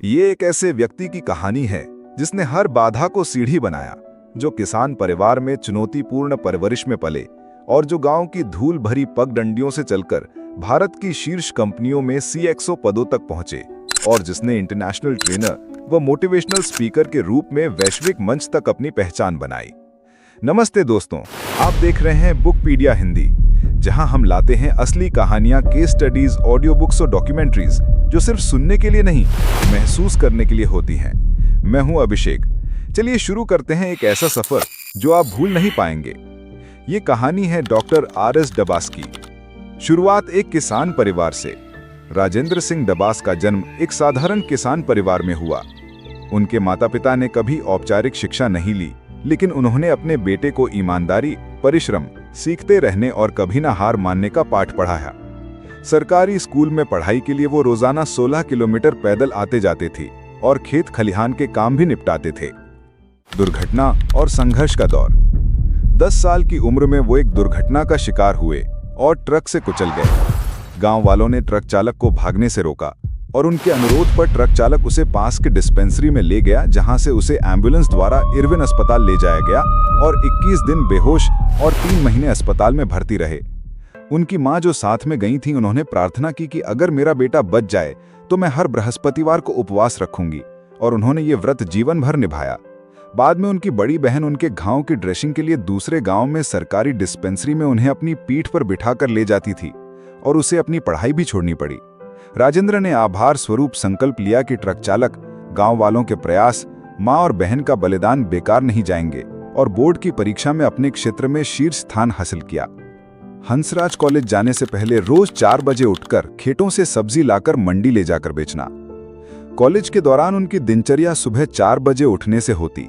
ये एक ऐसे व्यक्ति की कहानी है जिसने हर बाधा को सीढ़ी बनाया, जो किसान परिवार में चुनौतीपूर्ण परवरिश में पले और जो गांव की धूल भरी पगडंडियों से चलकर भारत की शीर्ष कंपनियों में CXO पदों तक पहुंचे और जिसने इंटरनेशनल ट्रेनर व मोटिवेशनल स्पीकर के रूप में वैश्विक मंच तक अपनी पहचान बनाई। नमस्ते दोस्तों, आप देख रहे हैं बुकपीडिया हिंदी, जहां हम लाते हैं असली कहानियां, केस स्टडीज, ऑडियो बुक्स और डॉक्यूमेंट्रीज जो सिर्फ सुनने के लिए नहीं, महसूस करने के लिए होती हैं। मैं हूं अभिषेक। चलिए शुरू करते हैं एक ऐसा सफर जो आप भूल नहीं पाएंगे। ये कहानी है डॉक्टर RS डबास की। शुरुआत एक किसान परिवार से। राजेंद्र सिंह डबास का जन्म एक साधारण किसान परिवार में हुआ। उनके माता पिता ने कभी औपचारिक शिक्षा नहीं ली, लेकिन उन्होंने अपने बेटे को ईमानदारी, परिश्रम, सीखते रहने और कभी ना हार मानने का पाठ पढ़ाया। सरकारी स्कूल में पढ़ाई के लिए वो रोजाना 16 किलोमीटर पैदल आते जाते थे और खेत खलिहान के काम भी निपटाते थे। दुर्घटना और संघर्ष का दौर। 10 साल की उम्र में वो एक दुर्घटना का शिकार हुए और ट्रक से कुचल गए। गांव वालों ने ट्रक चालक को भागने से रोका और उनके अनुरोध पर ट्रक चालक उसे पास के डिस्पेंसरी में ले गया, जहां से उसे एम्बुलेंस द्वारा इरविन अस्पताल ले जाया गया और 21 दिन बेहोश और 3 महीने अस्पताल में भर्ती रहे। उनकी मां जो साथ में गई थी, उन्होंने प्रार्थना की कि अगर मेरा बेटा बच जाए तो मैं हर बृहस्पतिवार को उपवास रखूंगी, और उन्होंने ये व्रत जीवन भर निभाया। बाद में उनकी बड़ी बहन उनके घाव की ड्रेसिंग के लिए दूसरे गांव में सरकारी डिस्पेंसरी में उन्हें अपनी पीठ पर बिठाकर ले जाती थी और उसे अपनी पढ़ाई भी छोड़नी पड़ी। राजेंद्र ने आभार स्वरूप संकल्प लिया कि ट्रक चालक, गांव वालों के प्रयास, मां और बहन का बलिदान बेकार नहीं जाएंगे, और बोर्ड की परीक्षा में अपने क्षेत्र में शीर्ष स्थान हासिल किया। हंसराज कॉलेज जाने से पहले रोज 4 बजे उठकर खेतों से सब्जी लाकर मंडी ले जाकर बेचना। कॉलेज के दौरान उनकी दिनचर्या सुबह 4 बजे उठने से होती।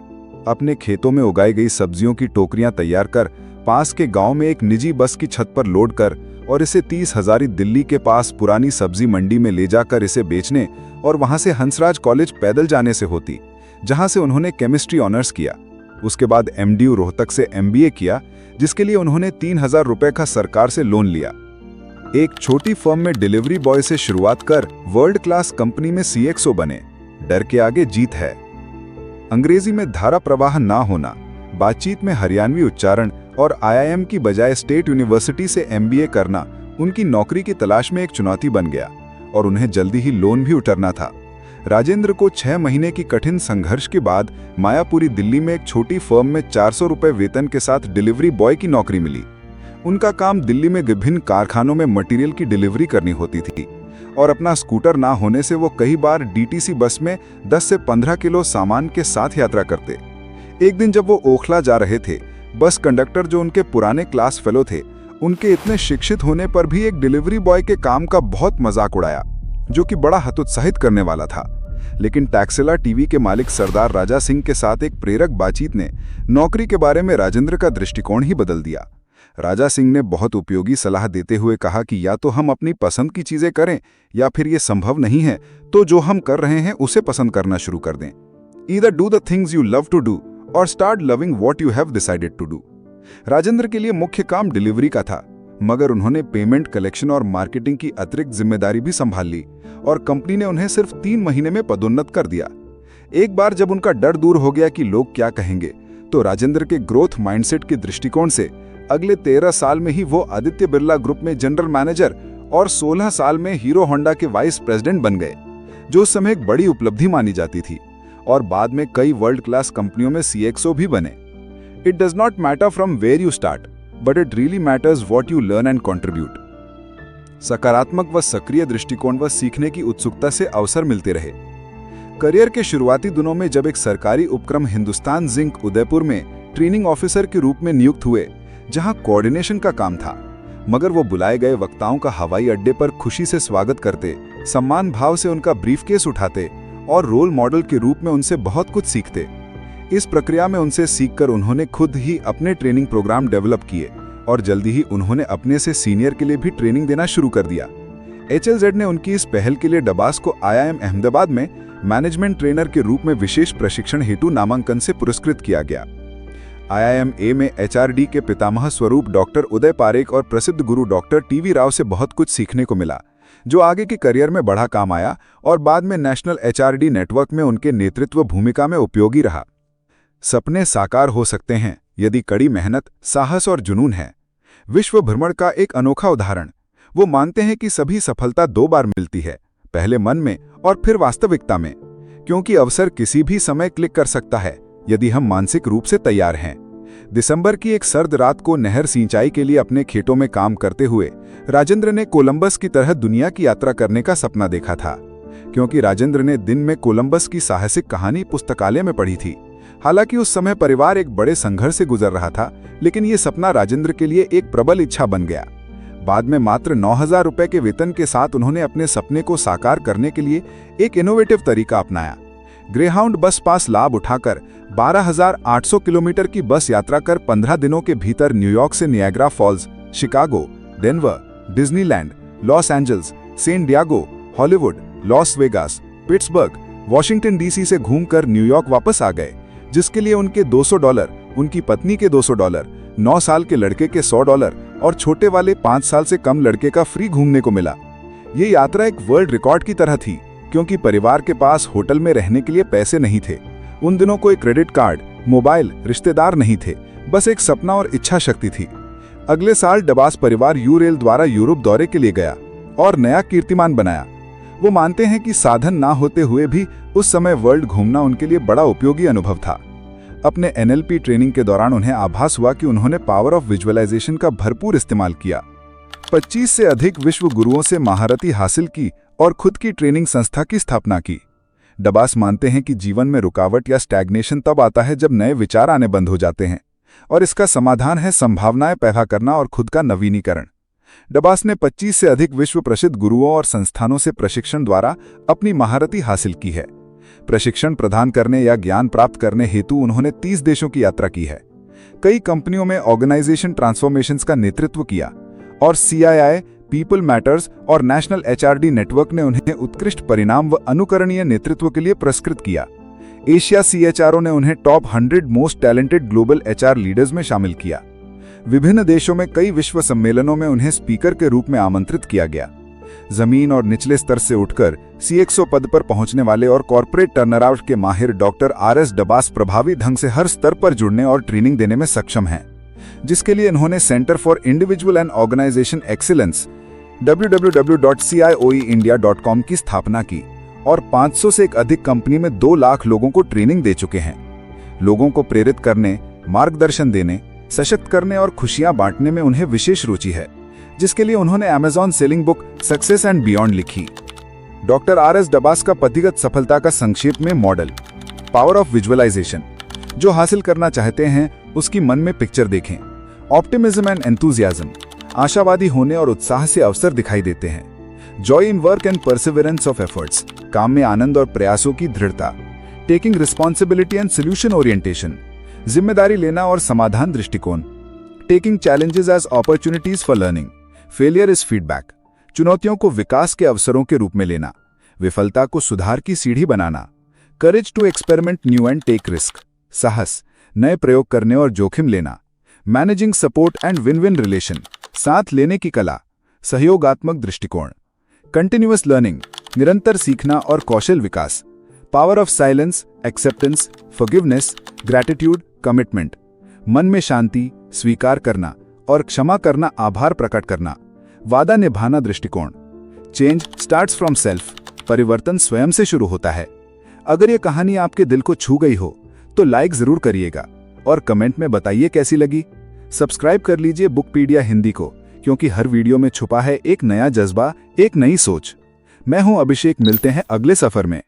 अपने खेतों में उगाई गई सब्जियों की टोकरियां तैयार कर पास के गांव में एक निजी बस की छत पर लोड कर और इसे 30 हजारी दिल्ली के पास पुरानी सब्जी मंडी में ले जाकर इसे बेचने और वहां से हंसराज कॉलेज पैदल जाने से होती, जहां से उन्होंने केमिस्ट्री ऑनर्स किया। उसके बाद MDU रोहतक से MBA किया, जिसके लिए उन्होंने 3000 रुपए का सरकार से लोन लिया। एक छोटी फर्म में डिलीवरी बॉय से शुरुआत कर वर्ल्ड क्लास कंपनी में CXO बने। डर के आगे जीत है। अंग्रेजी में धारा प्रवाह ना होना, बातचीत में हरियाणवी उच्चारण और IIM की बजाय स्टेट यूनिवर्सिटी से MBA करना उनकी नौकरी की तलाश में एक चुनौती बन गया, और उन्हें जल्दी ही लोन भी उतरना था। राजेंद्र को 6 महीने की कठिन संघर्ष के बाद मायापुरी दिल्ली में एक छोटी फर्म में 400 रुपए वेतन के साथ डिलीवरी बॉय की नौकरी मिली। उनका काम दिल्ली में विभिन्न कारखानों में मटेरियल की डिलीवरी करनी होती थी, और अपना स्कूटर ना होने से वो कई बार DTC बस में 10 से 15 किलो सामान के साथ यात्रा करते। एक दिन जब वो ओखला जा रहे थे, बस कंडक्टर जो उनके पुराने क्लास फेलो थे, उनके इतने शिक्षित होने पर भी एक डिलीवरी बॉय के काम का बहुत मजाक उड़ाया, जो कि बड़ा हतोत्साहित करने वाला था। लेकिन टैक्सिला टीवी के मालिक सरदार राजा सिंह के साथ एक प्रेरक बातचीत ने नौकरी के बारे में राजेंद्र का दृष्टिकोण ही बदल दिया। राजा सिंह ने बहुत उपयोगी सलाह देते हुए कहा कि या तो हम अपनी पसंद की चीजें करें, या फिर ये संभव नहीं है तो जो हम कर रहे हैं उसे पसंद करना शुरू कर दें। Either do the things you love to do or start loving what you have decided to do। Rajendra के लिए मुख्य काम डिलीवरी का था, मगर उन्होंने पेमेंट, कलेक्शन और मार्केटिंग की अतिरिक्त जिम्मेदारी भी संभाल ली, और कंपनी ने उन्हें सिर्फ 3 महीने में पदोन्नत कर दिया। एक बार जब उनका डर दूर हो गया कि लोग क्या कहेंगे, तो राजेंद्र के ग्रोथ माइंडसेट के दृष्टिकोण से अगले 13 साल में ही वो आदित्य बिरला ग्रुप में जनरल मैनेजर और 16 साल में हीरो होंडा के वाइस प्रेसिडेंट बन गए, जो उस समय एक बड़ी उपलब्धि मानी जाती थी, और बाद में कई वर्ल्ड क्लास कंपनियों में CXO भी बने। It does not matter from where you start, but it really matters what you learn and contribute. सकारात्मक व सक्रिय दृष्टिकोण व सीखने की उत्सुकता से अवसर मिलते रहे। करियर के शुरुआती दिनों में जब एक सरकारी उपक्रम हिंदुस्तान जिंक उदयपुर में ट्रेनिंग ऑफिसर के रूप में नियुक्त हुए, जहां कोऑर्डिनेशन का काम था, मगर वो बुलाए गए वक्ताओं का हवाई अड्डे पर खुशी से स्वागत करते, सम्मान भाव से उनका ब्रीफकेस उठाते और रोल मॉडल के रूप में उनसे बहुत कुछ सीखते। इस प्रक्रिया में उनसे सीखकर उन्होंने खुद ही अपने ट्रेनिंग प्रोग्राम डेवलप किए, और जल्दी ही उन्होंने अपने से सीनियर के लिए भी ट्रेनिंग देना शुरू कर दिया। HLZ ने उनकी इस पहल के लिए डबास को IIM अहमदाबाद में मैनेजमेंट ट्रेनर के रूप में विशेष प्रशिक्षण हेतु नामांकन से पुरस्कृत किया गया। IIMA में HRD के पितामह स्वरूप डॉक्टर उदय पारेख और प्रसिद्ध गुरु डॉक्टर TV राव से बहुत कुछ सीखने को मिला, जो आगे के करियर में बड़ा काम आया और बाद में नेशनल एचआरडी नेटवर्क में उनके नेतृत्व भूमिका में उपयोगी रहा। सपने साकार हो सकते हैं यदि कड़ी मेहनत, साहस और जुनून है। विश्व भ्रमण का एक अनोखा उदाहरण। वो मानते हैं कि सभी सफलता 2 बार मिलती है, पहले मन में और फिर वास्तविकता में, क्योंकि अवसर किसी भी समय क्लिक कर सकता है यदि हम मानसिक रूप से तैयार हैं। दिसंबर की एक सर्द रात को नहर सिंचाई के लिए अपने खेतों में काम करते हुए राजेंद्र ने कोलंबस की तरह दुनिया की यात्रा करने का सपना देखा था, क्योंकि राजेंद्र ने दिन में कोलंबस की साहसिक कहानी पुस्तकालय में पढ़ी थी। हालांकि उस समय परिवार एक बड़े संघर्ष से गुजर रहा था, लेकिन ये सपना राजेंद्र के लिए एक प्रबल इच्छा बन गया। बाद में मात्र 9,000 रुपए के वेतन के साथ उन्होंने अपने सपने को साकार करने के लिए एक इनोवेटिव तरीका अपनाया। ग्रेहाउंड बस पास लाभ उठाकर 12,800 किलोमीटर की बस यात्रा कर 15 दिनों के भीतर न्यूयॉर्क से Niagara Falls, Chicago, Denver, Disneyland, Los Angeles, San Diego, Hollywood, Las Vegas, Pittsburgh, Washington DC से घूमकर न्यूयॉर्क वापस आ गए, जिसके लिए उनके $200, उनकी पत्नी के $200, 9 साल के लड़के के $100 और छोटे वाले 5 साल से कम लड़के का फ्री घूमने को मिला। ये यात्रा एक वर्ल्ड रिकॉर्ड की तरह थी, क्योंकि परिवार के पास होटल में रहने के लिए पैसे नहीं थे। उन दिनों कोई क्रेडिट कार्ड, मोबाइल, रिश्तेदार नहीं थे, बस एक सपना और इच्छा शक्ति थी। अगले साल डबास परिवार यूरेल द्वारा यूरोप दौरे के लिए गया और नया कीर्तिमान बनाया। वो मानते हैं कि साधन ना होते हुए भी उस समय वर्ल्ड घूमना उनके लिए बड़ा उपयोगी अनुभव था। अपने एनएलपी ट्रेनिंग के दौरान उन्हें आभास हुआ कि उन्होंने पावर ऑफ विजुअलाइजेशन का भरपूर इस्तेमाल किया। 25 से अधिक विश्व गुरुओं से महारती हासिल की और खुद की ट्रेनिंग संस्था की स्थापना की। डबास मानते हैं कि जीवन में रुकावट या स्टैग्नेशन तब आता है जब नए विचार आने बंद हो जाते हैं, और इसका समाधान है संभावनाएं पैदा करना और खुद का नवीनीकरण। डबास ने 25 से अधिक विश्व प्रसिद्ध गुरुओं और संस्थानों से प्रशिक्षण द्वारा अपनी महारती हासिल की है। प्रशिक्षण प्रदान करने या ज्ञान प्राप्त करने हेतु उन्होंने 30 देशों की यात्रा की है। कई कंपनियों में ऑर्गेनाइजेशन ट्रांसफॉर्मेशंस का नेतृत्व किया और CII, पीपल मैटर्स और नेशनल एचआरडी नेटवर्क ने उन्हें उत्कृष्ट परिणाम व अनुकरणीय नेतृत्व के लिए पुरस्कृत किया। एशिया CHRO ने उन्हें top 100 most talented global HR leaders में शामिल किया। विभिन्न देशों में कई विश्व सम्मेलनों में उन्हें स्पीकर के रूप में आमंत्रित किया गया। जमीन और निचले स्तर से उठकर CXO पद पर पहुंचने वाले और कॉर्पोरेट टर्नअराउंड के माहिर डॉक्टर RS डबास प्रभावी ढंग से हर स्तर पर जुड़ने और ट्रेनिंग देने में सक्षम हैं, जिसके लिए इन्होंने centre for individual and organisation excellence www.cioeindia.com की स्थापना की और 500 से अधिक कंपनी में 2 लाख लोगों को ट्रेनिंग दे चुके हैं। लोगों को प्रेरित करने, मार्गदर्शन देने, सशक्त करने और खुशियां बांटने में उन्हें विशेष रुचि है, जिसके लिए उन्होंने Amazon selling book success and beyond लिखी। डॉक्टर RS डबास का पतिगत सफलता का संक्षेप में मॉडल, पावर ऑफ विजुअलाइजेशन। जो हासिल करना चाहते हैं उसकी मन में पिक्चर देखें। ऑप्टिमिज्म एंड एंथुजियाज्म, आशावादी होने और उत्साह से अवसर दिखाई देते हैं। Joy in work and perseverance of efforts, काम में आनंद और प्रयासों की दृढ़ता। Taking responsibility and solution orientation, जिम्मेदारी लेना और समाधान दृष्टिकोण। Taking challenges as opportunities for learning. Failure is feedback, चुनौतियों को विकास के अवसरों के रूप में लेना, विफलता को सुधार की सीढ़ी बनाना। Courage to experiment new and take risk, साहस, नए प्रयोग करने और जोखिम लेना। Managing support and win win relation, साथ लेने की कला, सहयोगात्मक दृष्टिकोण। कंटिन्यूअस लर्निंग, निरंतर सीखना और कौशल विकास। Power of silence, acceptance, forgiveness, gratitude, commitment. मन में शांति, स्वीकार करना और क्षमा करना, आभार प्रकट करना। वादा निभाना दृष्टिकोण। चेंज स्टार्ट्स फ्रॉम सेल्फ, परिवर्तन स्वयं से शुरू होता है। अगर ये कहानी आपके दिल को छू गई हो तो लाइक जरूर करिएगा और कमेंट में बताइए कैसी लगी। सब्सक्राइब कर लीजिए बुकपीडिया हिंदी को, क्योंकि हर वीडियो में छुपा है एक नया जज्बा, एक नई सोच। मैं हूं अभिषेक, मिलते हैं अगले सफर में।